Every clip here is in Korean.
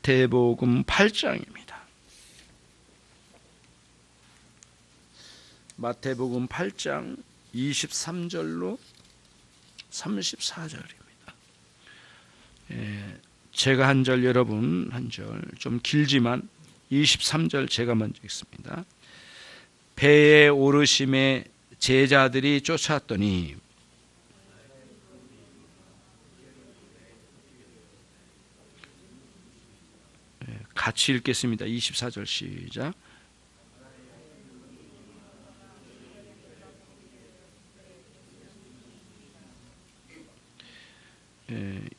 마태복음 8장입니다. 마태복음 8장 23절로 34절입니다. 제가 한 절, 여러분 한 절, 좀 길지만 23절 제가 먼저 읽습니다. 배에 오르심에 제자들이 쫓아왔더니 같이 읽겠습니다. 24절 시작.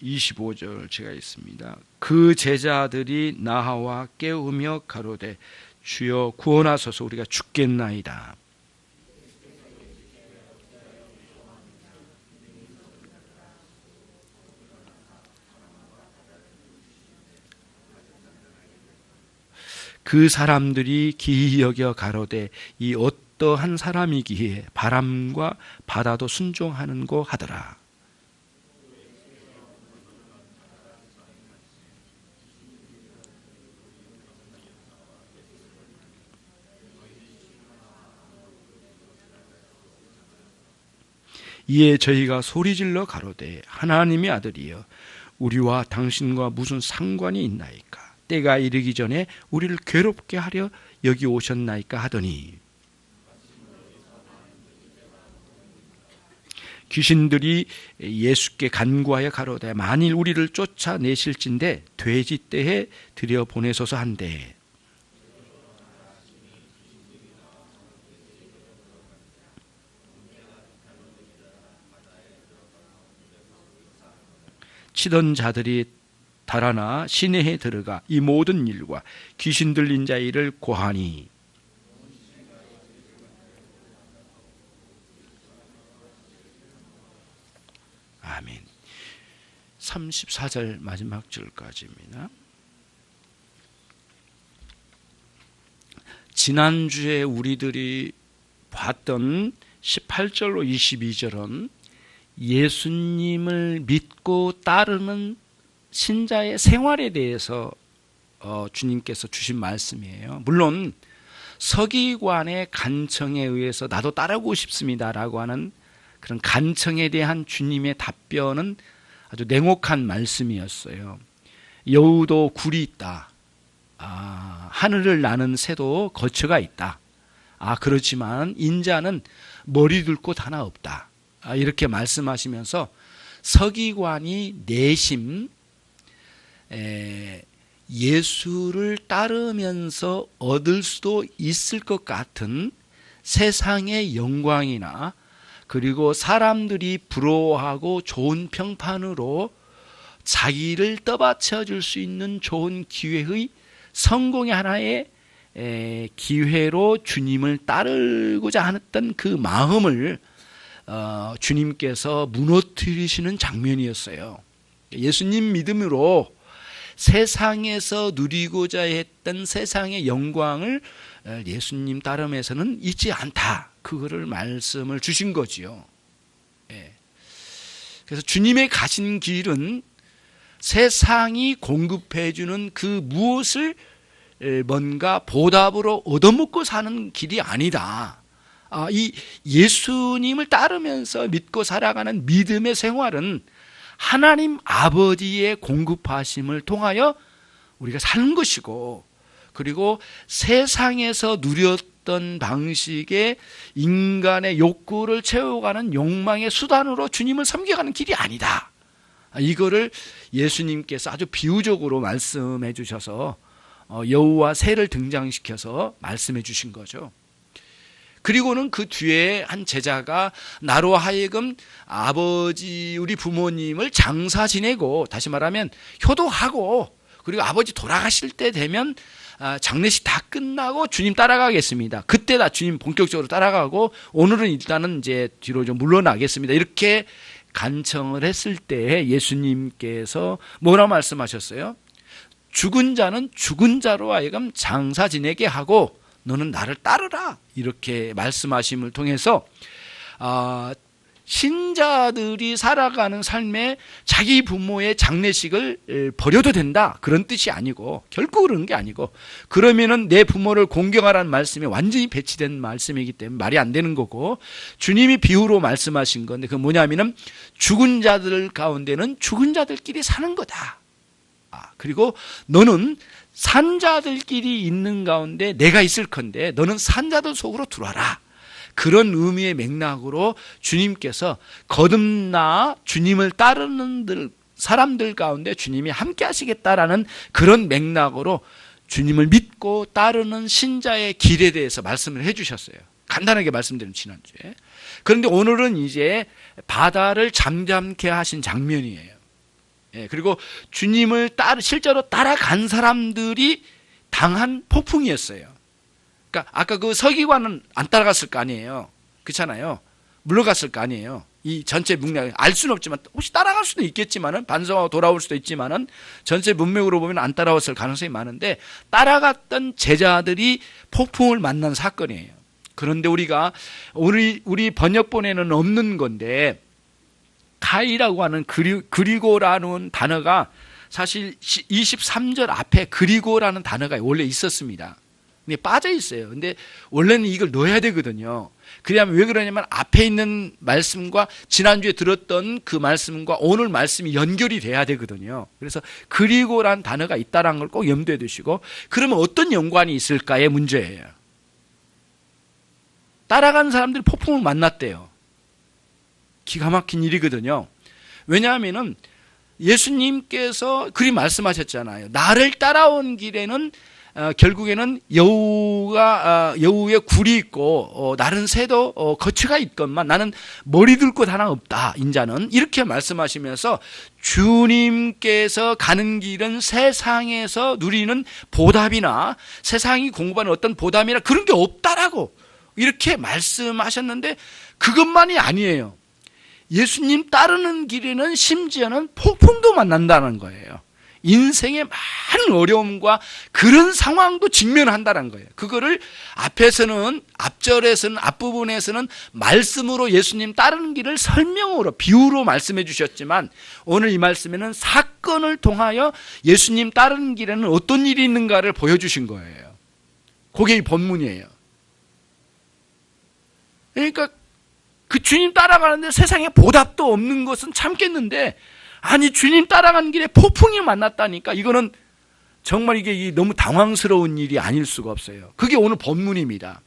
25절 제가 있습니다. 그 제자들이 나와 깨우며 가로되 주여 구원하소서 우리가 죽겠나이다. 그 사람들이 기이 여겨 가로되 이 어떠한 사람이기에 바람과 바다도 순종하는고 하더라. 이에 저희가 소리질러 가로되 하나님의 아들이여 우리와 당신과 무슨 상관이 있나이까? 때가 이르기 전에 우리를 괴롭게 하려 여기 오셨나이까 하더니 귀신들이 예수께 간구하여 가로되 만일 우리를 쫓아내실진대 돼지떼에 들여보내소서 한대 치던 자들이 달아나 시내에 들어가 이 모든 일과 귀신 들린 자 일을 고하니 아멘. 34절 마지막 절까지입니다. 지난주에 우리들이 봤던 18절로 22절은 예수님을 믿고 따르는 신자의 생활에 대해서 주님께서 주신 말씀이에요. 물론 서기관의 간청에 의해서 나도 따르고 싶습니다라고 하는 그런 간청에 대한 주님의 답변은 아주 냉혹한 말씀이었어요. 여우도 굴이 있다. 하늘을 나는 새도 거처가 있다. 그렇지만 인자는 머리 둘 곳 하나 없다. 이렇게 말씀하시면서 서기관이 내심 예수를 따르면서 얻을 수도 있을 것 같은 세상의 영광이나 그리고 사람들이 부러워하고 좋은 평판으로 자기를 떠받쳐 줄 수 있는 좋은 기회의 성공의 하나의 기회로 주님을 따르고자 했던 그 마음을 주님께서 무너뜨리시는 장면이었어요. 예수님 믿음으로 세상에서 누리고자 했던 세상의 영광을 예수님 따름에서는 잊지 않다. 그거를 말씀을 주신 거지요. 그래서 주님의 가신 길은 세상이 공급해 주는 그 무엇을 뭔가 보답으로 얻어먹고 사는 길이 아니다. 이 예수님을 따르면서 믿고 살아가는 믿음의 생활은 하나님 아버지의 공급하심을 통하여 우리가 사는 것이고, 그리고 세상에서 누렸던 방식의 인간의 욕구를 채워가는 욕망의 수단으로 주님을 섬겨가는 길이 아니다. 이거를 예수님께서 아주 비유적으로 말씀해 주셔서 여우와 새를 등장시켜서 말씀해 주신 거죠. 그리고는 그 뒤에 한 제자가 나로 하여금 아버지 우리 부모님을 장사 지내고, 다시 말하면 효도하고, 그리고 아버지 돌아가실 때 되면 장례식 다 끝나고 주님 따라가겠습니다. 그때 다 주님 본격적으로 따라가고 오늘은 일단은 이제 뒤로 좀 물러나겠습니다. 이렇게 간청을 했을 때 예수님께서 뭐라 말씀하셨어요? 죽은 자는 죽은 자로 하여금 장사 지내게 하고 너는 나를 따르라. 이렇게 말씀하심을 통해서 신자들이 살아가는 삶에 자기 부모의 장례식을 버려도 된다, 그런 뜻이 아니고, 결코 그런 게 아니고, 그러면은 내 부모를 공경하라는 말씀이 완전히 배치된 말씀이기 때문에 말이 안 되는 거고, 주님이 비유로 말씀하신 건데, 그 뭐냐면은 죽은 자들 가운데는 죽은 자들끼리 사는 거다. 그리고 너는 산자들끼리 있는 가운데 내가 있을 건데 너는 산자들 속으로 들어와라. 그런 의미의 맥락으로 주님께서 거듭나 주님을 따르는 사람들 가운데 주님이 함께 하시겠다라는 그런 맥락으로 주님을 믿고 따르는 신자의 길에 대해서 말씀을 해 주셨어요. 간단하게 말씀드리면 지난주에. 그런데 오늘은 이제 바다를 잠잠케 하신 장면이에요. 그리고 주님을 실제로 따라간 사람들이 당한 폭풍이었어요. 그러니까 아까 그 서기관은 안 따라갔을 거 아니에요. 그렇잖아요. 물러갔을 거 아니에요. 이 전체 문맥 알 수는 없지만 혹시 따라갈 수도 있겠지만은 반성하고 돌아올 수도 있지만은 전체 문맥으로 보면 안 따라왔을 가능성이 많은데 따라갔던 제자들이 폭풍을 만난 사건이에요. 그런데 우리가 우리 번역본에는 없는 건데 카이라고 하는 그리고라는 단어가 사실 23절 앞에 그리고라는 단어가 원래 있었습니다. 근데 빠져 있어요. 근데 원래는 이걸 넣어야 되거든요. 그러면 왜 그러냐면 앞에 있는 말씀과 지난주에 들었던 그 말씀과 오늘 말씀이 연결이 돼야 되거든요. 그래서 그리고라는 단어가 있다는 걸 꼭 염두에 두시고, 그러면 어떤 연관이 있을까의 문제예요. 따라간 사람들이 폭풍을 만났대요. 기가 막힌 일이거든요. 왜냐하면은 예수님께서 그리 말씀하셨잖아요. 나를 따라온 길에는 결국에는 여우의 굴이 있고 나른 새도 거처가 있건만 나는 머리 둘 곳 하나 없다, 인자는. 이렇게 말씀하시면서 주님께서 가는 길은 세상에서 누리는 보답이나 세상이 공부하는 어떤 보답이나 그런 게 없다라고 이렇게 말씀하셨는데, 그것만이 아니에요. 예수님 따르는 길에는 심지어는 폭풍도 만난다는 거예요. 인생의 많은 어려움과 그런 상황도 직면한다는 거예요. 그거를 앞절에서는, 앞부분에서는 말씀으로 예수님 따르는 길을 설명으로, 비유로 말씀해 주셨지만, 오늘 이 말씀에는 사건을 통하여 예수님 따르는 길에는 어떤 일이 있는가를 보여주신 거예요. 그게 이 본문이에요. 그러니까 그 주님 따라가는데 세상에 보답도 없는 것은 참겠는데, 아니 주님 따라가는 길에 폭풍이 만났다니까, 이거는 정말 이게 너무 당황스러운 일이 아닐 수가 없어요. 그게 오늘 본문입니다.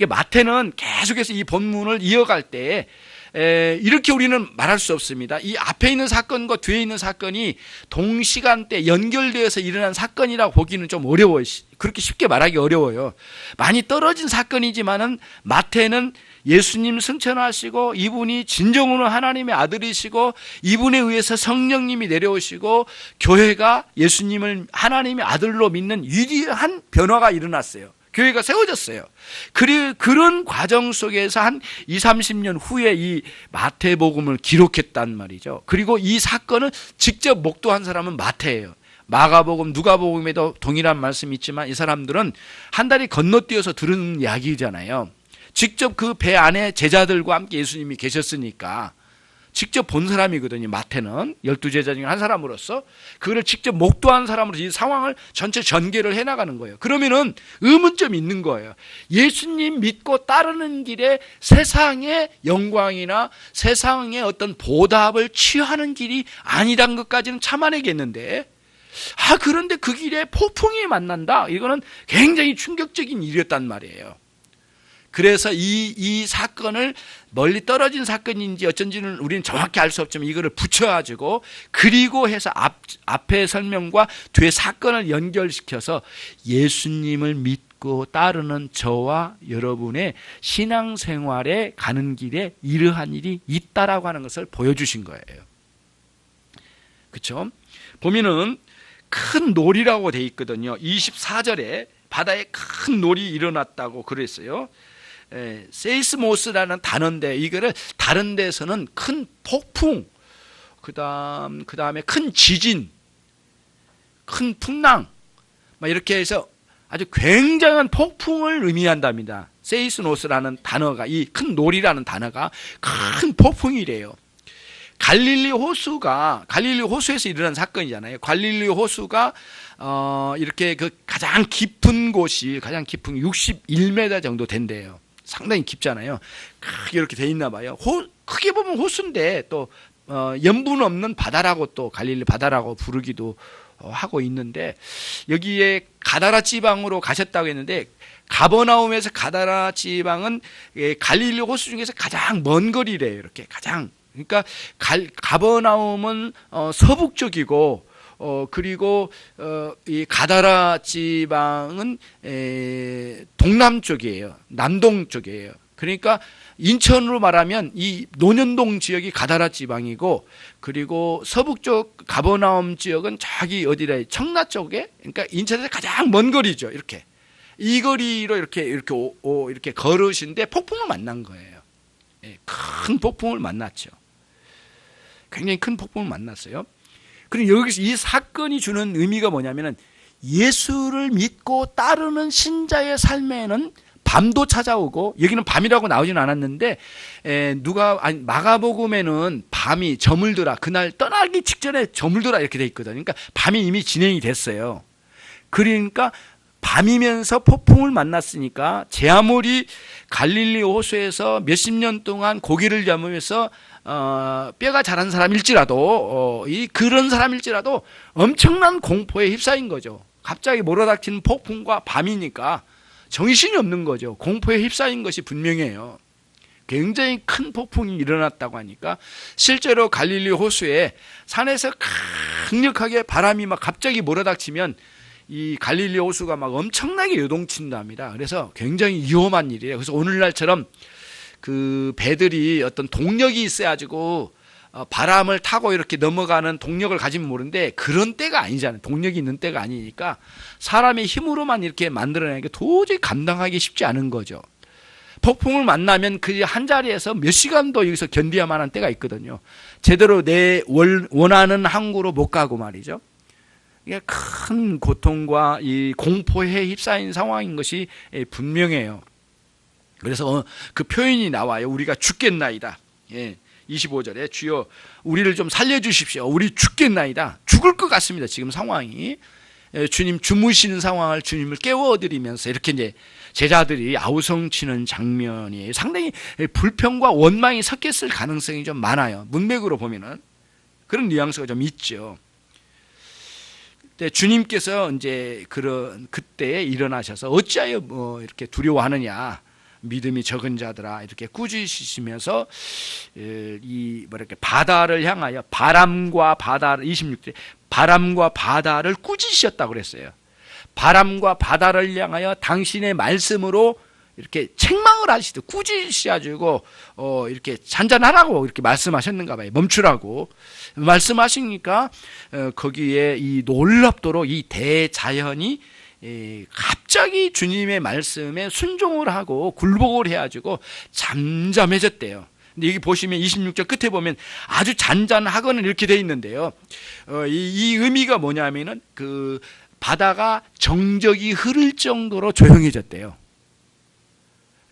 마태는 계속해서 이 본문을 이어갈 때 이렇게 우리는 말할 수 없습니다. 이 앞에 있는 사건과 뒤에 있는 사건이 동시간대 연결되어서 일어난 사건이라고 보기는 좀 어려워요. 그렇게 쉽게 말하기 어려워요. 많이 떨어진 사건이지만은 마태는 예수님 승천하시고 이분이 진정으로 하나님의 아들이시고 이분에 의해서 성령님이 내려오시고 교회가 예수님을 하나님의 아들로 믿는 위대한 변화가 일어났어요. 교회가 세워졌어요. 그리고 그런 과정 속에서 한 20, 30년 후에 이 마태복음을 기록했단 말이죠. 그리고 이 사건을 직접 목도한 사람은 마태예요. 마가복음, 누가복음에도 동일한 말씀이 있지만 이 사람들은 한 다리 건너뛰어서 들은 이야기잖아요. 직접 그 배 안에 제자들과 함께 예수님이 계셨으니까 직접 본 사람이거든요. 마태는 12제자 중에 한 사람으로서 그거를 직접 목도한 사람으로서 이 상황을 전체 전개를 해나가는 거예요. 그러면은 의문점이 있는 거예요. 예수님 믿고 따르는 길에 세상의 영광이나 세상의 어떤 보답을 취하는 길이 아니란 것까지는 참아내겠는데, 그런데 그 길에 폭풍이 만난다, 이거는 굉장히 충격적인 일이었단 말이에요. 그래서 이 사건을 멀리 떨어진 사건인지 어쩐지는 우리는 정확히 알 수 없지만 이거를 붙여가지고 그리고 해서 앞의 설명과 뒤에 사건을 연결시켜서 예수님을 믿고 따르는 저와 여러분의 신앙생활에 가는 길에 이러한 일이 있다라고 하는 것을 보여주신 거예요. 그렇죠? 보면은 큰 놀이라고 돼 있거든요. 24절에 바다에 큰 놀이 일어났다고 그랬어요. 세이스모스라는 단어인데 이거를 다른 데서는 큰 폭풍, 그다음에 큰 지진, 큰 풍랑, 막 이렇게 해서 아주 굉장한 폭풍을 의미한답니다. 세이스노스라는 단어가, 이 큰 놀이라는 단어가 큰 폭풍이래요. 갈릴리 호수에서 일어난 사건이잖아요. 갈릴리 호수가 이렇게 그 가장 깊은 곳이 가장 깊은 61m 정도 된대요. 상당히 깊잖아요. 크게 이렇게 돼 있나 봐요. 크게 보면 호수인데 또 염분 없는 바다라고, 또 갈릴리 바다라고 부르기도 하고 있는데, 여기에 가다라 지방으로 가셨다고 했는데, 가버나움에서 가다라 지방은 갈릴리 호수 중에서 가장 먼 거리래요. 이렇게 가장. 그러니까 가버나움은 서북쪽이고, 그리고 이 가다라 지방은 동남쪽이에요. 남동 쪽이에요. 그러니까 인천으로 말하면 이 논현동 지역이 가다라 지방이고, 그리고 서북쪽 가버나움 지역은 저기 어디래, 청라 쪽에, 그러니까 인천에서 가장 먼 거리죠. 이렇게 이 거리로 이렇게 걸으신데 폭풍을 만난 거예요. 큰 폭풍을 만났죠. 굉장히 큰 폭풍을 만났어요. 그리고 여기서 이 사건이 주는 의미가 뭐냐면은, 예수를 믿고 따르는 신자의 삶에는 밤도 찾아오고, 여기는 밤이라고 나오진 않았는데, 마가복음에는 밤이 저물더라, 그날 떠나기 직전에 저물더라 이렇게 돼 있거든요. 그러니까 밤이 이미 진행이 됐어요. 그러니까 밤이면서 폭풍을 만났으니까, 제 아무리 갈릴리 호수에서 몇십 년 동안 고기를 잡으면서 뼈가 자란 사람일지라도, 그런 사람일지라도 엄청난 공포에 휩싸인 거죠. 갑자기 몰아닥치는 폭풍과 밤이니까 정신이 없는 거죠. 공포에 휩싸인 것이 분명해요. 굉장히 큰 폭풍이 일어났다고 하니까, 실제로 갈릴리 호수에 산에서 강력하게 바람이 막 갑자기 몰아닥치면 이 갈릴리 호수가 막 엄청나게 요동친답니다. 그래서 굉장히 위험한 일이에요. 그래서 오늘날처럼 그 배들이 어떤 동력이 있어가지고 바람을 타고 이렇게 넘어가는 동력을 가지면 모르는데, 그런 때가 아니잖아요. 동력이 있는 때가 아니니까 사람의 힘으로만 이렇게 만들어내니까 도저히 감당하기 쉽지 않은 거죠. 폭풍을 만나면 그 한 자리에서 몇 시간도 여기서 견뎌야만 하는 때가 있거든요. 제대로 내 원하는 항구로 못 가고 말이죠. 이게 큰 고통과 이 공포에 휩싸인 상황인 것이 분명해요. 그래서 그 표현이 나와요. 우리가 죽겠나이다. 25절에 주여 우리를 좀 살려주십시오. 우리 죽겠나이다. 죽을 것 같습니다. 지금 상황이. 주님 주무시는 상황을 주님을 깨워드리면서 이렇게 이제 제자들이 아우성치는 장면이에요. 상당히 불평과 원망이 섞였을 가능성이 좀 많아요. 문맥으로 보면은 그런 뉘앙스가 좀 있죠. 주님께서 이제 그때에 일어나셔서 어찌하여 이렇게 두려워하느냐, 믿음이 적은 자들아, 이렇게 꾸짖으시면서 바다를 향하여 바람과 바다를, 26절에 바람과 바다를 꾸짖으셨다고 그랬어요. 바람과 바다를 향하여 당신의 말씀으로 이렇게 책망을 하시듯 꾸짖으셔가지고 이렇게 잔잔하라고 이렇게 말씀하셨는가 봐요. 멈추라고 말씀하시니까 거기에 이 놀랍도록 이 대자연이 갑자기 주님의 말씀에 순종을 하고 굴복을 해가지고 잠잠해졌대요. 근데 여기 보시면 26절 끝에 보면 아주 잔잔하거나 이렇게 돼 있는데요. 이 의미가 뭐냐면은 그 바다가 정적이 흐를 정도로 조용해졌대요.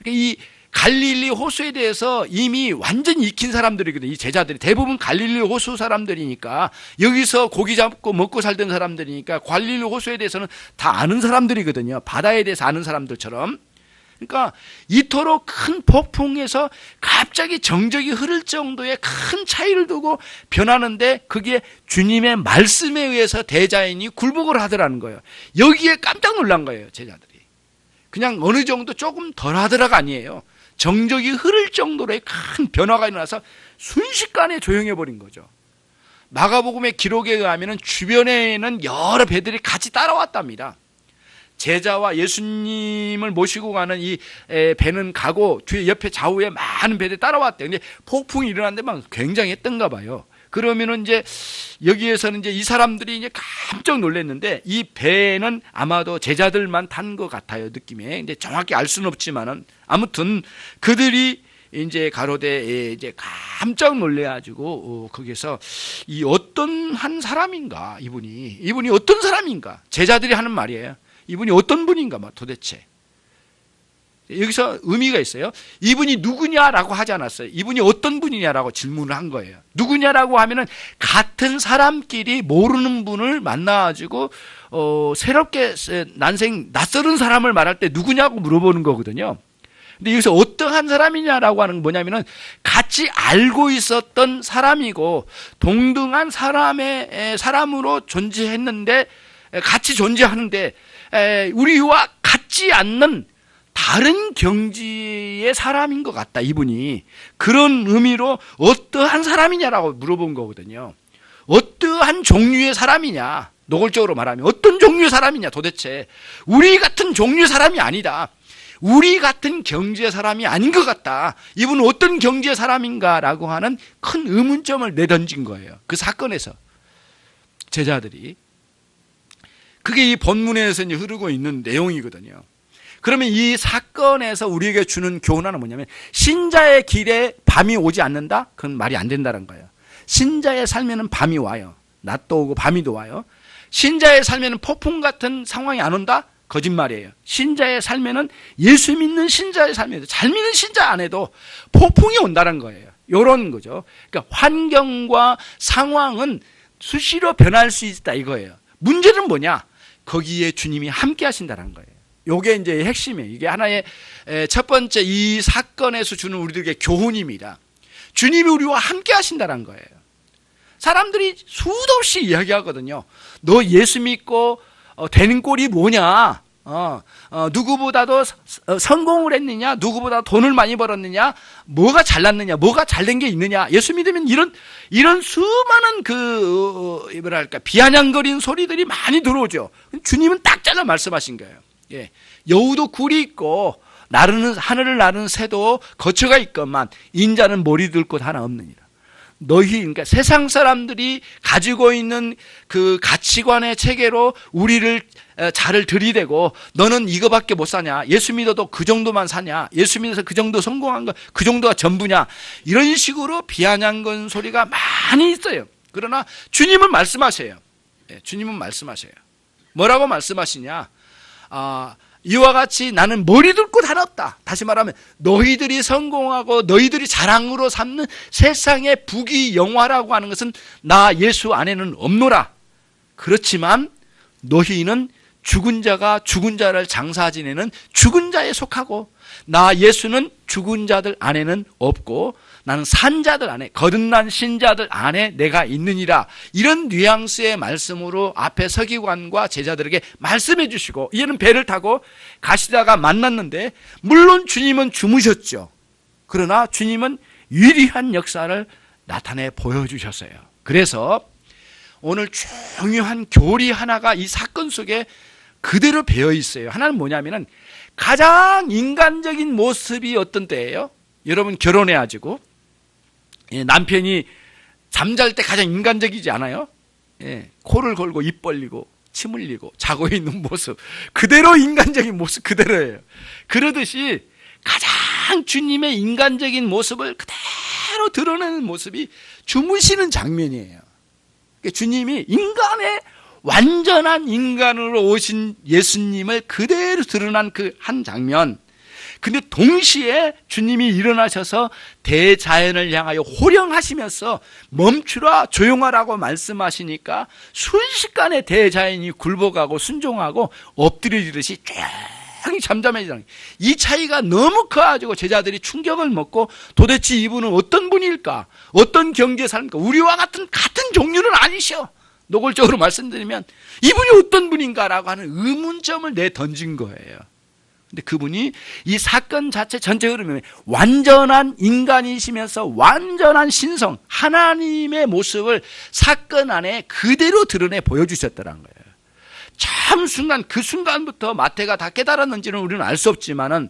이 갈릴리 호수에 대해서 이미 완전히 익힌 사람들이거든요. 이 제자들이 대부분 갈릴리 호수 사람들이니까, 여기서 고기 잡고 먹고 살던 사람들이니까 갈릴리 호수에 대해서는 다 아는 사람들이거든요. 바다에 대해서 아는 사람들처럼. 그러니까 이토록 큰 폭풍에서 갑자기 정적이 흐를 정도의 큰 차이를 두고 변하는데, 그게 주님의 말씀에 의해서 대자연이 굴복을 하더라는 거예요. 여기에 깜짝 놀란 거예요, 제자들이. 그냥 어느 정도 조금 덜 하더라가 아니에요. 정적이 흐를 정도로의 큰 변화가 일어나서 순식간에 조용해 버린 거죠. 마가복음의 기록에 의하면 주변에는 여러 배들이 같이 따라왔답니다. 제자와 예수님을 모시고 가는 이 배는 가고 뒤에 옆에 좌우에 많은 배들이 따라왔대요. 근데 폭풍이 일어났는데 막 굉장했던가 봐요. 그러면은 이제 여기에서는 이제 이 사람들이 이제 깜짝 놀랐는데, 이 배는 아마도 제자들만 탄 것 같아요, 느낌에. 근데 정확히 알 수는 없지만은 아무튼 그들이 이제 가로되 이제 깜짝 놀래가지고 거기서 이 어떤 한 사람인가, 이분이 어떤 사람인가, 제자들이 하는 말이에요. 이분이 어떤 분인가 도대체. 여기서 의미가 있어요. 이분이 누구냐라고 하지 않았어요. 이분이 어떤 분이냐라고 질문을 한 거예요. 누구냐라고 하면은 같은 사람끼리 모르는 분을 만나가지고 새롭게 낯설은 사람을 말할 때 누구냐고 물어보는 거거든요. 근데 여기서 어떠한 사람이냐라고 하는 건 뭐냐면은 같이 알고 있었던 사람이고 동등한 사람으로 존재했는데 같이 존재하는데 우리와 같지 않는 다른 경지의 사람인 것 같다, 이분이. 그런 의미로 어떠한 사람이냐라고 물어본 거거든요. 어떠한 종류의 사람이냐, 노골적으로 말하면 어떤 종류의 사람이냐 도대체. 우리 같은 종류의 사람이 아니다. 우리 같은 경지의 사람이 아닌 것 같다. 이분은 어떤 경지의 사람인가라고 하는 큰 의문점을 내던진 거예요. 그 사건에서 제자들이. 그게 이 본문에서 이제 흐르고 있는 내용이거든요. 그러면 이 사건에서 우리에게 주는 교훈 하나는 뭐냐면, 신자의 길에 밤이 오지 않는다? 그건 말이 안 된다는 거예요. 신자의 삶에는 밤이 와요. 낮도 오고 밤이도 와요. 신자의 삶에는 폭풍 같은 상황이 안 온다? 거짓말이에요. 신자의 삶에는, 예수 믿는 신자의 삶에도, 잘 믿는 신자 안에도 폭풍이 온다는 거예요. 이런 거죠. 그러니까 환경과 상황은 수시로 변할 수 있다 이거예요. 문제는 뭐냐? 거기에 주님이 함께 하신다는 거예요. 이게 이제 핵심이에요. 이게 하나의 첫 번째 이 사건에서 주는 우리들에게 교훈입니다. 주님이 우리와 함께 하신다는 거예요. 사람들이 수도 없이 이야기하거든요. 너 예수 믿고 되는 꼴이 뭐냐? 누구보다도 성공을 했느냐? 누구보다 돈을 많이 벌었느냐? 뭐가 잘났느냐? 뭐가 잘된 게 있느냐? 예수 믿으면 이런 수많은 뭐랄까, 비아냥거리는 소리들이 많이 들어오죠. 주님은 딱 잘라 말씀하신 거예요. 예. 여우도 굴이 있고 하늘을 나르는 새도 거처가 있건만 인자는 머리 둘 곳 하나 없느니라. 그러니까 세상 사람들이 가지고 있는 그 가치관의 체계로 우리를 자를 들이대고, 너는 이거밖에 못 사냐? 예수 믿어도 그 정도만 사냐? 예수 믿어서 그 정도 성공한 거, 그 정도가 전부냐? 이런 식으로 비아냥거리는 소리가 많이 있어요. 그러나 주님은 말씀하세요. 예, 주님은 말씀하세요. 뭐라고 말씀하시냐? 이와 같이 나는 머리 둘 곳 하나 없다. 다시 말하면 너희들이 성공하고 너희들이 자랑으로 삼는 세상의 부귀영화라고 하는 것은 나 예수 안에는 없노라. 그렇지만 너희는 죽은 자가 죽은 자를 장사 지내는 죽은 자에 속하고, 나 예수는 죽은 자들 안에는 없고 나는 산 자들 안에, 거듭난 신자들 안에 내가 있느니라. 이런 뉘앙스의 말씀으로 앞에 서기관과 제자들에게 말씀해 주시고, 이제는 배를 타고 가시다가 만났는데, 물론 주님은 주무셨죠. 그러나 주님은 위대한 역사를 나타내 보여주셨어요. 그래서 오늘 중요한 교리 하나가 이 사건 속에 그대로 배어 있어요. 하나는 뭐냐면은, 가장 인간적인 모습이 어떤 때예요? 여러분 결혼해가지고 남편이 잠잘 때 가장 인간적이지 않아요? 예, 코를 걸고 입 벌리고 침 흘리고 자고 있는 모습, 그대로 인간적인 모습 그대로예요. 그러듯이 가장 주님의 인간적인 모습을 그대로 드러내는 모습이 주무시는 장면이에요. 그러니까 주님이 완전한 인간으로 오신 예수님을 그대로 드러난 그 한 장면. 근데 동시에 주님이 일어나셔서 대자연을 향하여 호령하시면서 멈추라, 조용하라고 말씀하시니까 순식간에 대자연이 굴복하고 순종하고 엎드려지듯이 조용히 잠잠해지는, 이 차이가 너무 커가지고 제자들이 충격을 먹고, 도대체 이분은 어떤 분일까? 어떤 경지에 사는가? 우리와 같은 종류는 아니셔. 노골적으로 말씀드리면 이분이 어떤 분인가라고 하는 의문점을 내던진 거예요. 근데 그분이 이 사건 자체 전체 흐름에 완전한 인간이시면서 완전한 신성, 하나님의 모습을 사건 안에 그대로 드러내 보여주셨다는 거예요. 참 그 순간부터 마태가 다 깨달았는지는 우리는 알 수 없지만은,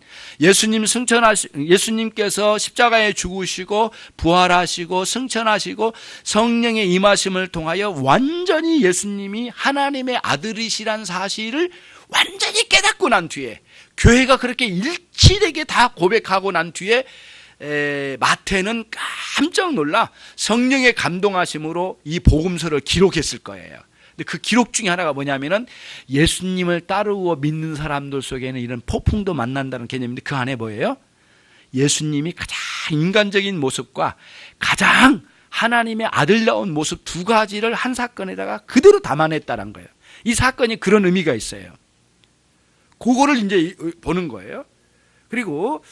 예수님께서 십자가에 죽으시고 부활하시고 승천하시고 성령의 임하심을 통하여 완전히 예수님이 하나님의 아들이시란 사실을 완전히 깨닫고 난 뒤에, 교회가 그렇게 일치되게 다 고백하고 난 뒤에 마태는 깜짝 놀라 성령의 감동하심으로 이 복음서를 기록했을 거예요. 근데 그 기록 중에 하나가 뭐냐면은 예수님을 따르고 믿는 사람들 속에는 이런 폭풍도 만난다는 개념인데 그 안에 뭐예요? 예수님이 가장 인간적인 모습과 가장 하나님의 아들다운 모습 두 가지를 한 사건에다가 그대로 담아냈다는 거예요. 이 사건이 그런 의미가 있어요. 그거를 이제 보는 거예요. 그리고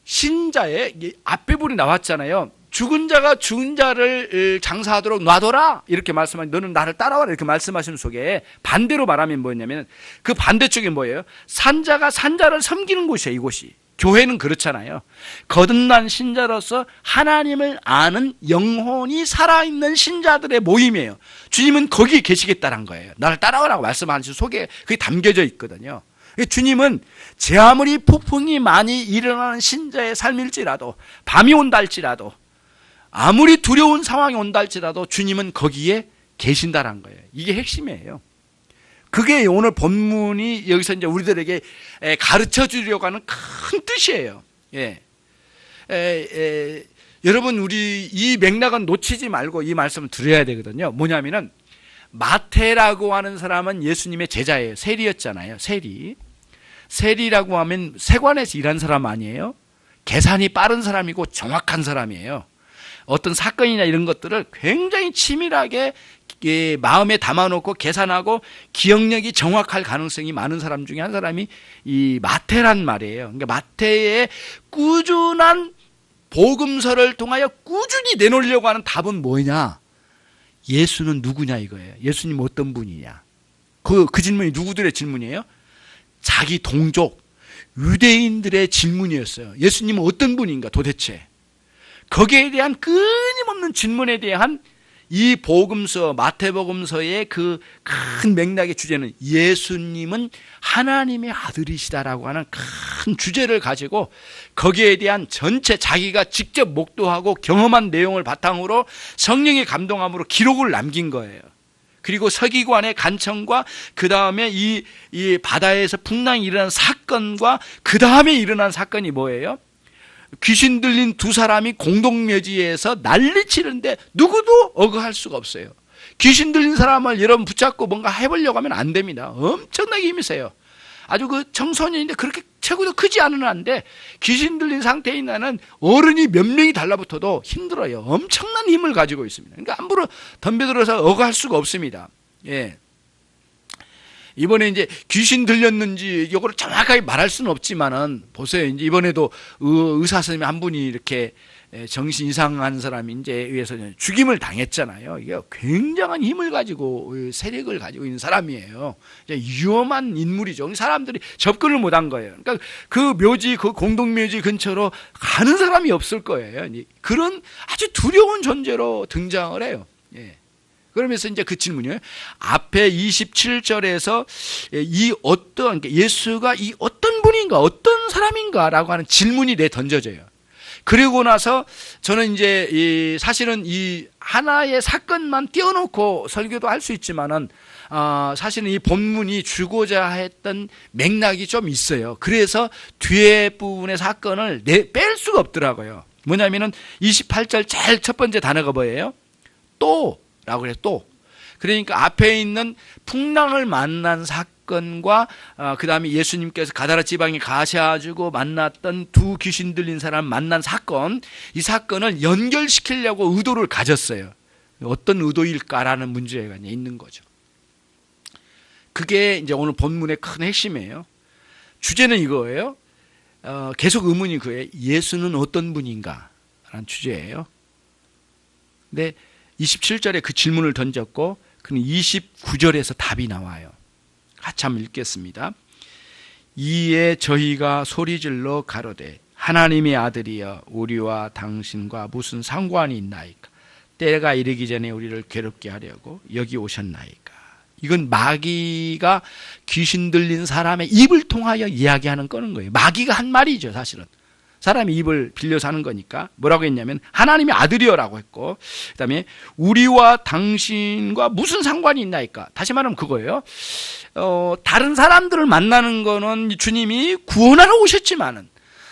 신자의 앞에 부분이 나왔잖아요. 죽은 자가 죽은 자를 장사하도록 놔둬라 이렇게 말씀하시면 너는 나를 따라와라 이렇게 말씀하시는 속에 반대로 말하면 뭐냐면 그 반대쪽이 뭐예요? 산자가 산자를 섬기는 곳이에요. 이곳이 교회는 그렇잖아요. 거듭난 신자로서 하나님을 아는 영혼이 살아있는 신자들의 모임이에요. 주님은 거기 계시겠다는 거예요. 나를 따라오라고 말씀하신 속에 그게 담겨져 있거든요. 주님은 제 아무리 폭풍이 많이 일어나는 신자의 삶일지라도 밤이 온다 할지라도 아무리 두려운 상황이 온다 할지라도 주님은 거기에 계신다는 거예요. 이게 핵심이에요. 그게 오늘 본문이 여기서 이제 우리들에게 가르쳐 주려고 하는 큰 뜻이에요. 예. 여러분, 우리 이 맥락은 놓치지 말고 이 말씀을 드려야 되거든요. 뭐냐면은 마태라고 하는 사람은 예수님의 제자예요. 세리였잖아요. 세리라고 하면 세관에서 일한 사람 아니에요? 계산이 빠른 사람이고 정확한 사람이에요. 어떤 사건이나 이런 것들을 굉장히 치밀하게 마음에 담아놓고 계산하고 기억력이 정확할 가능성이 많은 사람 중에 한 사람이 이 마태란 말이에요. 그러니까 마태의 꾸준한 복음서를 통하여 꾸준히 내놓으려고 하는 답은 뭐냐? 예수는 누구냐 이거예요. 예수님 어떤 분이냐? 그 질문이 누구들의 질문이에요? 자기 동족 유대인들의 질문이었어요. 예수님은 어떤 분인가 도대체? 거기에 대한 끊임없는 질문에 대한 이 복음서 마태복음서의 그 큰 맥락의 주제는 예수님은 하나님의 아들이시다라고 하는 큰 주제를 가지고 거기에 대한 전체 자기가 직접 목도하고 경험한 내용을 바탕으로 성령의 감동함으로 기록을 남긴 거예요. 그리고 서기관의 간청과 그 다음에 이 바다에서 풍랑이 일어난 사건과 그 다음에 일어난 사건이 뭐예요? 귀신 들린 두 사람이 공동묘지에서 난리치는데 누구도 어거할 수가 없어요. 귀신 들린 사람을 여러분 붙잡고 뭔가 해보려고 하면 안 됩니다. 엄청나게 힘이 세요. 아주 그 청소년인데 그렇게 체구도 크지 않은 한데 귀신 들린 상태에 있는 어른이 몇 명이 달라붙어도 힘들어요. 엄청난 힘을 가지고 있습니다. 그러니까 함부로 덤벼들어서 어거할 수가 없습니다. 예. 이번에 이제 귀신 들렸는지 이거를 정확하게 말할 수는 없지만은 보세요. 이제 이번에도 의사 선생님 한 분이 이렇게 정신 이상한 사람이 이제 의해서 죽임을 당했잖아요. 이게 굉장한 힘을 가지고 세력을 가지고 있는 사람이에요. 위험한 인물이죠. 사람들이 접근을 못한 거예요. 그러니까 그 묘지, 그 공동묘지 근처로 가는 사람이 없을 거예요. 그런 아주 두려운 존재로 등장을 해요. 예. 그러면서 이제 그 질문이에요. 앞에 27절에서 예수가 이 어떤 분인가, 어떤 사람인가라고 하는 질문이 던져져요. 그리고 나서 저는 이제 사실은 이 하나의 사건만 띄워놓고 설교도 할 수 있지만은 사실은 이 본문이 주고자 했던 맥락이 좀 있어요. 그래서 뒤에 부분의 사건을 뺄 수가 없더라고요. 뭐냐면은 28절 제일 첫 번째 단어가 뭐예요? 또라고 그래요. 또. 그러니까 앞에 있는 풍랑을 만난 사건과 그 다음에 예수님께서 가다라 지방에 가셔가지고 만났던 두 귀신 들린 사람 만난 사건, 이 사건을 연결시키려고 의도를 가졌어요. 어떤 의도일까라는 문제가 있는 거죠. 그게 이제 오늘 본문의 큰 핵심이에요. 주제는 이거예요. 계속 의문이 그예요. 예수는 어떤 분인가? 라는 주제예요. 근데 27절에 그 질문을 던졌고, 그럼 29절에서 답이 나와요. 같이 한번 읽겠습니다. 이에 저희가 소리질러 가로되 하나님의 아들이여 우리와 당신과 무슨 상관이 있나이까? 때가 이르기 전에 우리를 괴롭게 하려고 여기 오셨나이까? 이건 마귀가 귀신 들린 사람의 입을 통하여 이야기하는 거예요. 마귀가 한 말이죠, 사실은. 사람이 입을 빌려서 하는 거니까. 뭐라고 했냐면 하나님의 아들이여라고 했고, 그 다음에 우리와 당신과 무슨 상관이 있나이까? 다시 말하면 그거예요. 다른 사람들을 만나는 거는 주님이 구원하러 오셨지만은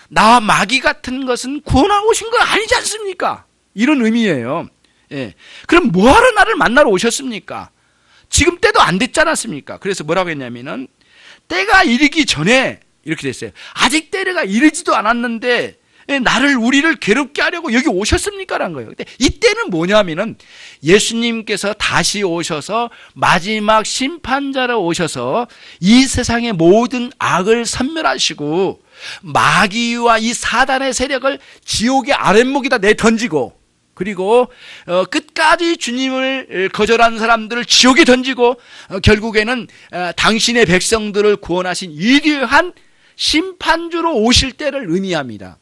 나와 마귀 같은 것은 구원하러 오신 건 아니지 않습니까? 이런 의미예요. 예. 그럼 뭐하러 나를 만나러 오셨습니까? 지금 때도 안 됐지 않았습니까? 그래서 뭐라고 했냐면은 때가 이르기 전에 이렇게 됐어요. 아직 때가 이르지도 않았는데 우리를 괴롭게 하려고 여기 오셨습니까? 라는 거예요. 근데 이때는 뭐냐면은 예수님께서 다시 오셔서 마지막 심판자로 오셔서 이 세상의 모든 악을 섬멸하시고 마귀와 이 사단의 세력을 지옥의 아랫목에다 내던지고, 그리고 끝까지 주님을 거절한 사람들을 지옥에 던지고 결국에는 당신의 백성들을 구원하신 위대한 심판주로 오실 때를 의미합니다.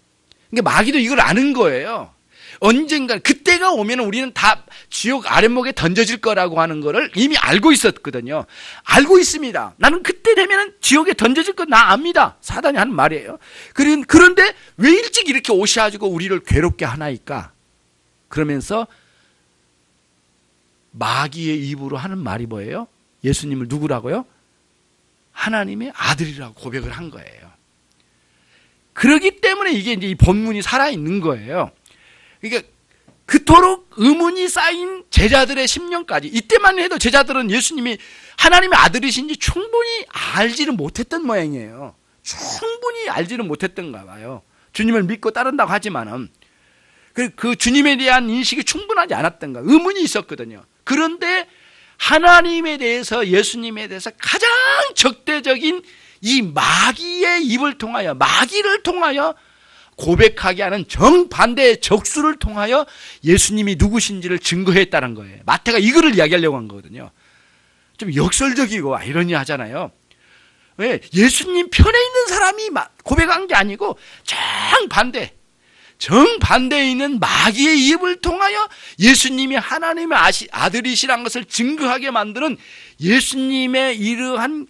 그러니까 마귀도 이걸 아는 거예요. 언젠가 그때가 오면 우리는 다 지옥 아랫목에 던져질 거라고 하는 거를 이미 알고 있었거든요. 알고 있습니다. 나는 그때 되면 지옥에 던져질 거 나 압니다. 사단이 하는 말이에요. 그런데 왜 일찍 이렇게 오셔가지고 우리를 괴롭게 하나이까? 그러면서 마귀의 입으로 하는 말이 뭐예요? 예수님을 누구라고요? 하나님의 아들이라고 고백을 한 거예요. 그렇기 때문에 이게 이제 이 본문이 살아있는 거예요. 그러니까 그토록 의문이 쌓인 제자들의 심령까지, 이때만 해도 제자들은 예수님이 하나님의 아들이신지 충분히 알지는 못했던 모양이에요. 충분히 알지는 못했던가 봐요. 주님을 믿고 따른다고 하지만은 그 주님에 대한 인식이 충분하지 않았던가, 의문이 있었거든요. 그런데 하나님에 대해서, 예수님에 대해서 가장 적대적인 이 마귀의 입을 통하여, 마귀를 통하여 고백하게 하는 정반대의 적수를 통하여 예수님이 누구신지를 증거했다는 거예요. 마태가 이거를 이야기하려고 한 거거든요. 좀 역설적이고 아이러니하잖아요. 왜? 예수님 편에 있는 사람이 고백한 게 아니고 정반대에 있는 마귀의 입을 통하여 예수님이 하나님의 아들이시라는 것을 증거하게 만드는 예수님의 이러한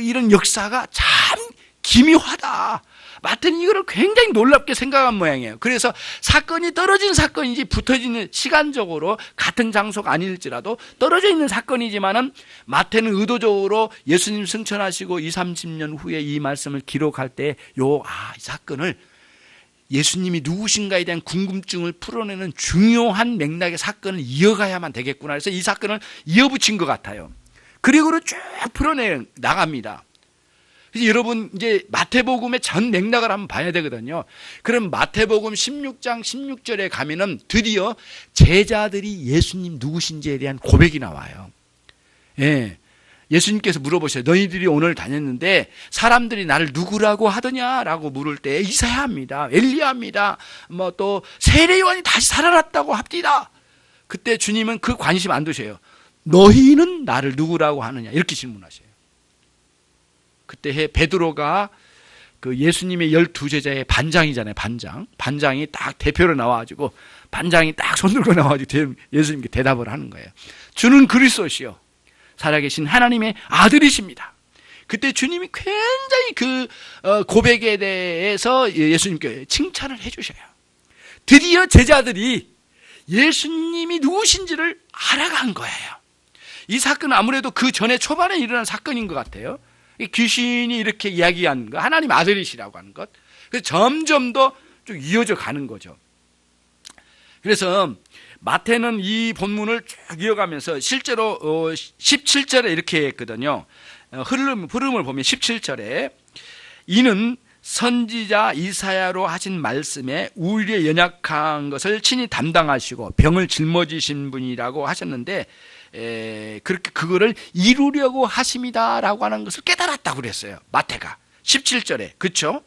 이런 역사가 참 기묘하다. 마태는 이거를 굉장히 놀랍게 생각한 모양이에요. 그래서 사건이 떨어진 사건인지 붙어지는, 시간적으로 같은 장소가 아닐지라도 떨어져 있는 사건이지만은 마태는 의도적으로 예수님 승천하시고 20, 30년 후에 이 말씀을 기록할 때 이 사건을 예수님이 누구신가에 대한 궁금증을 풀어내는 중요한 맥락의 사건을 이어가야만 되겠구나. 그래서 이 사건을 이어붙인 것 같아요. 그리고 쭉 풀어내 나갑니다. 그래서 여러분 이제 마태복음의 전 맥락을 한번 봐야 되거든요. 그럼 마태복음 16장 16절에 가면은 드디어 제자들이 예수님 누구신지에 대한 고백이 나와요. 예. 예수님께서 물어보셔요. 너희들이 오늘 다녔는데 사람들이 나를 누구라고 하더냐라고 물을 때 이사야입니다. 엘리야입니다. 또 세례 요한이 다시 살아났다고 합디다. 그때 주님은 그 관심 안 두셔요. 너희는 나를 누구라고 하느냐 이렇게 질문하셔요. 그때 베드로가 그 예수님의 12제자의 반장이잖아요. 반장이 딱 대표로 나와가지고 반장이 딱 손 들고 나와가지고 예수님께 대답을 하는 거예요. 주는 그리스도시요 살아계신 하나님의 아들이십니다. 그때 주님이 굉장히 그 고백에 대해서 예수님께 칭찬을 해주셔요. 드디어 제자들이 예수님이 누구신지를 알아간 거예요. 이 사건은 아무래도 그 전에 초반에 일어난 사건인 것 같아요. 귀신이 이렇게 이야기한 거, 하나님 아들이시라고 하는 것. 그래서 점점 더 좀 이어져 가는 거죠. 그래서 마태는 이 본문을 쭉 이어가면서 실제로 17절에 이렇게 했거든요. 흐름을 보면 17절에 이는 선지자 이사야로 하신 말씀에 우리의 연약한 것을 친히 담당하시고 병을 짊어지신 분이라고 하셨는데 그렇게 그거를 이루려고 하심이다라고 하는 것을 깨달았다고 그랬어요. 마태가 17절에. 그렇죠?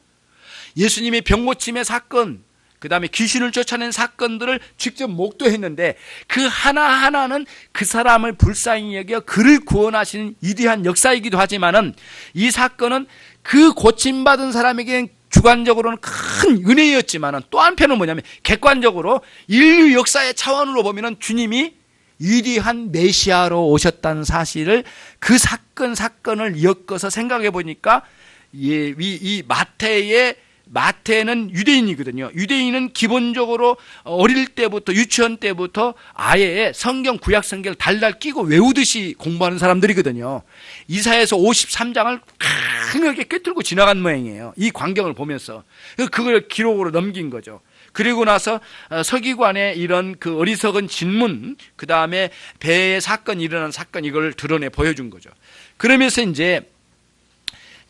예수님의 병 고침의 사건, 그 다음에 귀신을 쫓아낸 사건들을 직접 목도했는데 그 하나하나는 그 사람을 불쌍히 여겨 그를 구원하시는 위대한 역사이기도 하지만은 이 사건은 그 고침받은 사람에게는 주관적으로는 큰 은혜였지만은 또 한편은 뭐냐면 객관적으로 인류 역사의 차원으로 보면은 주님이 위대한 메시아로 오셨다는 사실을 그 사건을 엮어서 생각해 보니까 이 마태는 유대인이거든요. 유대인은 기본적으로 어릴 때부터 유치원 때부터 아예 성경 구약 성경을 달달 끼고 외우듯이 공부하는 사람들이거든요. 이사야서 53장을 강하게 꿰뚫고 지나간 모양이에요. 이 광경을 보면서 그걸 기록으로 넘긴 거죠. 그리고 나서 서기관의 이런 그 어리석은 질문, 그 다음에 배의 사건, 일어난 사건, 이걸 드러내 보여준 거죠. 그러면서 이제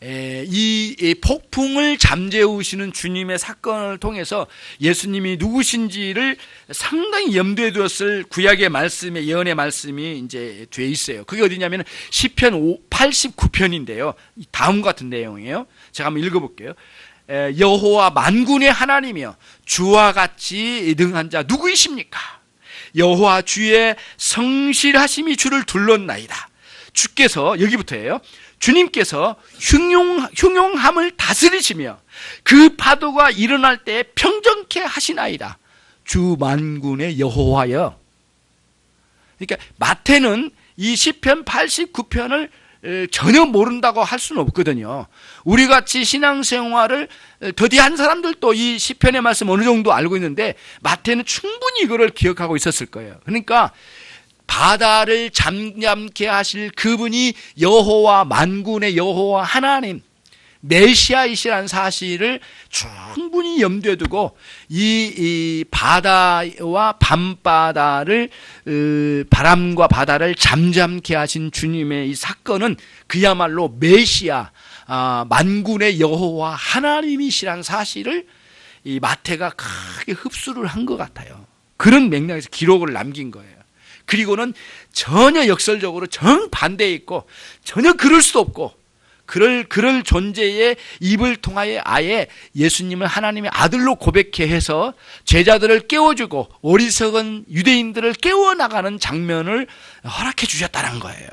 이 폭풍을 잠재우시는 주님의 사건을 통해서 예수님이 누구신지를 상당히 염두에 두었을 구약의 말씀에, 예언의 말씀이 이제 돼 있어요. 그게 어디냐면 시편 89편인데요. 다음 같은 내용이에요. 제가 한번 읽어볼게요. 여호와 만군의 하나님이여 주와 같이 능한 자 누구이십니까? 여호와 주의 성실하심이 주를 둘렀나이다. 주께서, 여기부터예요. 주님께서 흉용함을 다스리시며 그 파도가 일어날 때 평정케 하시나이다. 주 만군의 여호와여. 그러니까 마태는 이 시편 89편을 전혀 모른다고 할 수는 없거든요. 우리같이 신앙생활을 더디한 사람들도 이 시편의 말씀 어느 정도 알고 있는데 마태는 충분히 이거를 기억하고 있었을 거예요. 그러니까 바다를 잠잠케 하실 그분이 여호와 만군의 여호와 하나님, 메시아이시라는 사실을 충분히 염두에 두고 이 바다와 밤바다를, 바람과 바다를 잠잠케 하신 주님의 이 사건은 그야말로 메시아, 만군의 여호와 하나님이시라는 사실을 이 마태가 크게 흡수를 한 것 같아요. 그런 맥락에서 기록을 남긴 거예요. 그리고는 전혀 역설적으로 정반대에 있고 전혀 그럴 수도 없고 그럴 존재의 입을 통하여 아예 예수님을 하나님의 아들로 고백해 해서 제자들을 깨워주고 어리석은 유대인들을 깨워나가는 장면을 허락해 주셨다는 거예요.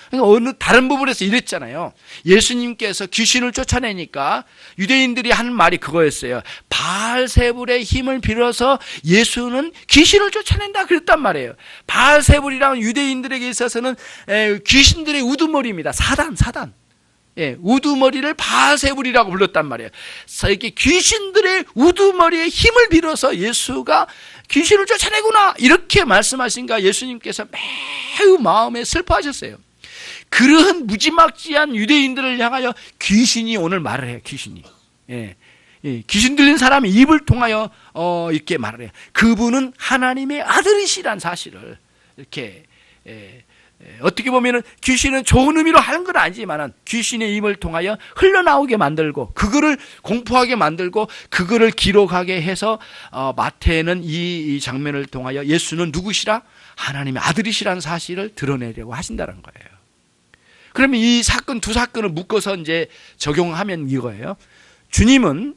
그러니까 어느 다른 부분에서 이랬잖아요. 예수님께서 귀신을 쫓아내니까 유대인들이 하는 말이 그거였어요. 바알세불의 힘을 빌어서 예수는 귀신을 쫓아낸다 그랬단 말이에요. 바알세불이란 유대인들에게 있어서는 귀신들의 우두머리입니다. 사단. 우두머리를 바알세불이라고 불렀단 말이에요. 이렇게 귀신들의 우두머리에 힘을 빌어서 예수가 귀신을 쫓아내구나 이렇게 말씀하신가 예수님께서 매우 마음에 슬퍼하셨어요. 그러한 무지막지한 유대인들을 향하여 귀신이 오늘 말을 해요. 귀신이. 귀신 들린 사람이 입을 통하여 이렇게 말을 해요. 그분은 하나님의 아들이시란 사실을 이렇게 어떻게 보면은 귀신은 좋은 의미로 하는 건 아니지만은 귀신의 입을 통하여 흘러나오게 만들고 그거를 공포하게 만들고 그거를 기록하게 해서 마태는 이 장면을 통하여 예수는 누구시라? 하나님의 아들이시라는 사실을 드러내려고 하신다는 거예요. 그러면 이 사건 두 사건을 묶어서 이제 적용하면 이거예요. 주님은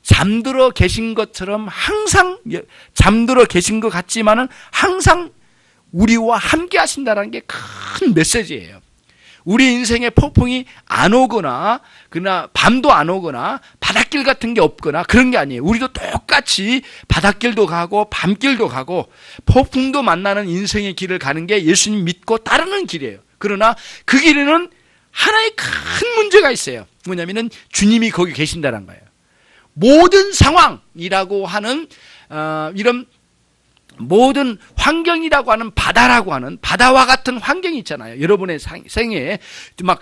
잠들어 계신 것처럼 항상 잠들어 계신 것 같지만은 항상 우리와 함께 하신다는 게 큰 메시지예요. 우리 인생에 폭풍이 안 오거나 그러나 밤도 안 오거나 바닷길 같은 게 없거나 그런 게 아니에요. 우리도 똑같이 바닷길도 가고 밤길도 가고 폭풍도 만나는 인생의 길을 가는 게 예수님 믿고 따르는 길이에요. 그러나 그 길에는 하나의 큰 문제가 있어요. 뭐냐면은 주님이 거기 계신다는 거예요. 모든 상황이라고 하는 이런 모든 환경이라고 하는 바다라고 하는 바다와 같은 환경이 있잖아요. 여러분의 생애에 막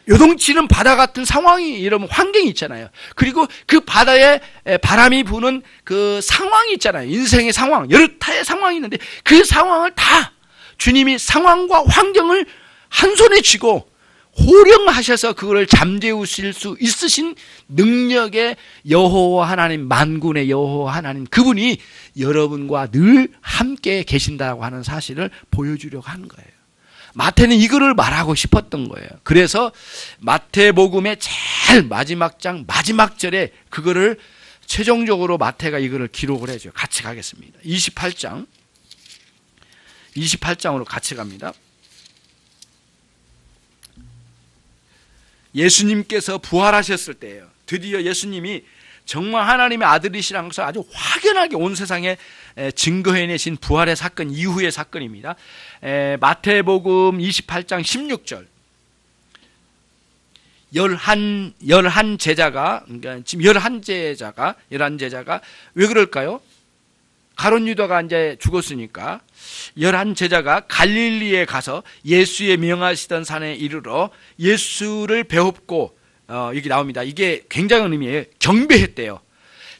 요동치는 바다 같은 상황이 이런 환경이 있잖아요. 그리고 그 바다에 바람이 부는 그 상황이 있잖아요. 인생의 상황, 여러 타의 상황이 있는데 그 상황을 다 주님이 상황과 환경을 한 손에 쥐고 호령하셔서 그걸 잠재우실 수 있으신 능력의 여호와 하나님, 만군의 여호와 하나님, 그분이 여러분과 늘 함께 계신다고 하는 사실을 보여주려고 하는 거예요. 마태는 이거를 말하고 싶었던 거예요. 그래서 마태복음의 제일 마지막 장 마지막 절에 그거를 최종적으로 마태가 이거를 기록을 해줘요. 같이 가겠습니다. 28장으로 같이 갑니다. 예수님께서 부활하셨을 때예요. 드디어 예수님이 정말 하나님의 아들이시라는 것을 아주 확연하게 온 세상에 증거해내신 부활의 사건 이후의 사건입니다. 마태복음 28장 16절. 열한 제자가, 그러니까 지금 열한 제자가 왜 그럴까요? 가룟 유다가 이제 죽었으니까 11제자가 갈릴리에 가서 예수의 명하시던 산에 이르러 예수를 배웁고 여기 나옵니다. 이게 굉장한 의미예요. 경배했대요.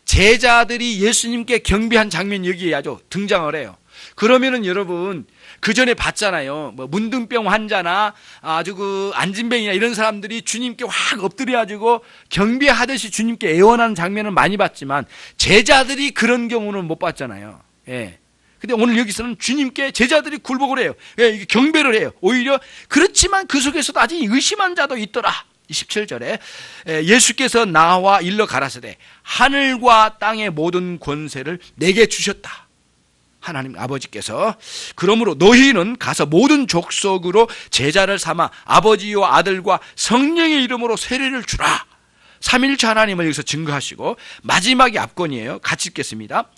제자들이 예수님께 경배한 장면이 여기에 아주 등장을 해요. 그러면은 여러분, 그 전에 봤잖아요. 뭐 문둥병 환자나 아주 그 안진뱅이나 이런 사람들이 주님께 확 엎드려가지고 경배하듯이 주님께 애원하는 장면은 많이 봤지만 제자들이 그런 경우는 못 봤잖아요. 예. 근데 오늘 여기서는 주님께 제자들이 굴복을 해요. 예, 경배를 해요. 오히려 그렇지만 그 속에서도 아직 의심한 자도 있더라. 27절에 예수께서 나와 일러 가라사대 하늘과 땅의 모든 권세를 내게 주셨다. 하나님 아버지께서 그러므로 너희는 가서 모든 족속으로 제자를 삼아 아버지와 아들과 성령의 이름으로 세례를 주라. 삼일체 하나님을 여기서 증거하시고 마지막이 압권이에요. 같이 읽겠습니다.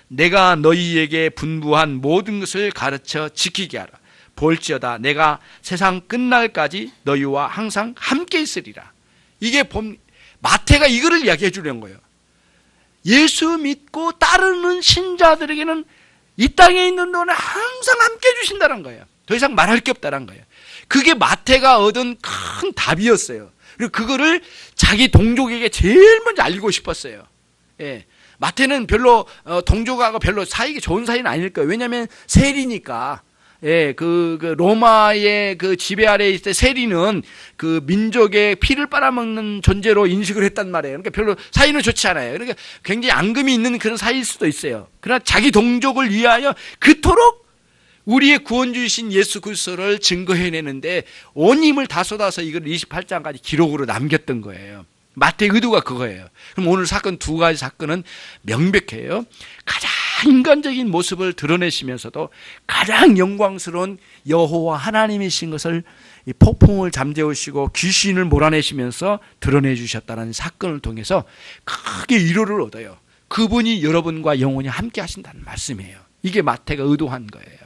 내가 너희에게 분부한 모든 것을 가르쳐 지키게 하라. 볼지어다 내가 세상 끝날까지 너희와 항상 함께 있으리라. 이게 마태가 이거를 이야기해 주려는 거예요. 예수 믿고 따르는 신자들에게는 이 땅에 있는 동안 항상 함께 해주신다는 거예요. 더 이상 말할 게 없다는 거예요. 그게 마태가 얻은 큰 답이었어요. 그리고 그거를 자기 동족에게 제일 먼저 알리고 싶었어요. 예. 마태는 별로 동족하고 별로 사이가 좋은 사이는 아닐 거예요. 왜냐하면 세리니까. 예, 그 로마의 그 지배 아래에 있을 때 세리는 그 민족의 피를 빨아먹는 존재로 인식을 했단 말이에요. 그러니까 별로 사이는 좋지 않아요. 그러니까 굉장히 앙금이 있는 그런 사이일 수도 있어요. 그러나 자기 동족을 위하여 그토록 우리의 구원주이신 예수 그리스도를 증거해내는데 온 힘을 다 쏟아서 이걸 28장까지 기록으로 남겼던 거예요. 마태의 의도가 그거예요. 그럼 오늘 사건 두 가지 사건은 명백해요. 가장 인간적인 모습을 드러내시면서도 가장 영광스러운 여호와 하나님이신 것을 이 폭풍을 잠재우시고 귀신을 몰아내시면서 드러내 주셨다는 사건을 통해서 크게 위로를 얻어요. 그분이 여러분과 영원히 함께 하신다는 말씀이에요. 이게 마태가 의도한 거예요.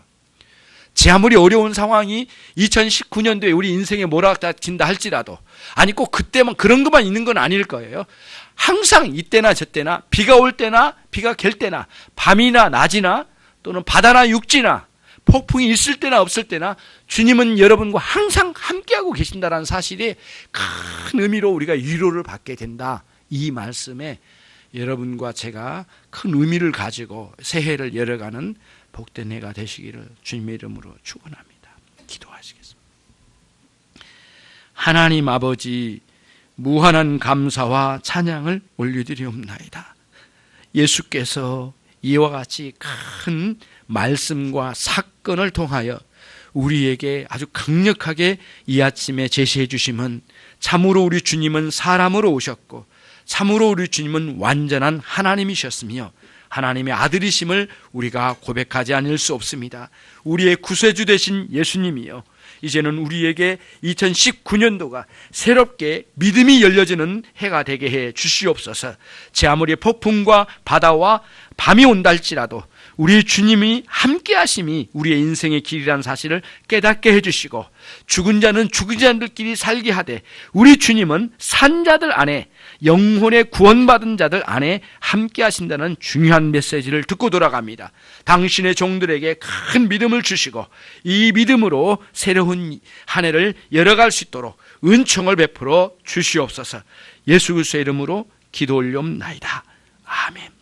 제 아무리 어려운 상황이 2019년도에 우리 인생에 몰아닥친다 할지라도, 아니 꼭 그때만 그런 것만 있는 건 아닐 거예요. 항상 이때나 저때나, 비가 올 때나 비가 갤 때나, 밤이나 낮이나 또는 바다나 육지나 폭풍이 있을 때나 없을 때나 주님은 여러분과 항상 함께하고 계신다는 사실이 큰 의미로 우리가 위로를 받게 된다. 이 말씀에 여러분과 제가 큰 의미를 가지고 새해를 열어가는 복된 해가 되시기를 주님의 이름으로 축원합니다. 기도하시겠습니다. 하나님 아버지, 무한한 감사와 찬양을 올려드리옵나이다. 예수께서 이와 같이 큰 말씀과 사건을 통하여 우리에게 아주 강력하게 이 아침에 제시해 주심은 참으로 우리 주님은 사람으로 오셨고 참으로 우리 주님은 완전한 하나님이셨으며 하나님의 아들이심을 우리가 고백하지 않을 수 없습니다. 우리의 구세주 되신 예수님이요, 이제는 우리에게 2019년도가 새롭게 믿음이 열려지는 해가 되게 해 주시옵소서. 제 아무리 폭풍과 바다와 밤이 온다 할지라도 우리 주님이 함께 하심이 우리의 인생의 길이라는 사실을 깨닫게 해주시고, 죽은 자는 죽은 자들끼리 살게 하되 우리 주님은 산 자들 안에, 영혼의 구원받은 자들 안에 함께 하신다는 중요한 메시지를 듣고 돌아갑니다. 당신의 종들에게 큰 믿음을 주시고 이 믿음으로 새로운 한 해를 열어갈 수 있도록 은총을 베풀어 주시옵소서. 예수 그리스도의 이름으로 기도 올리옵나이다. 아멘.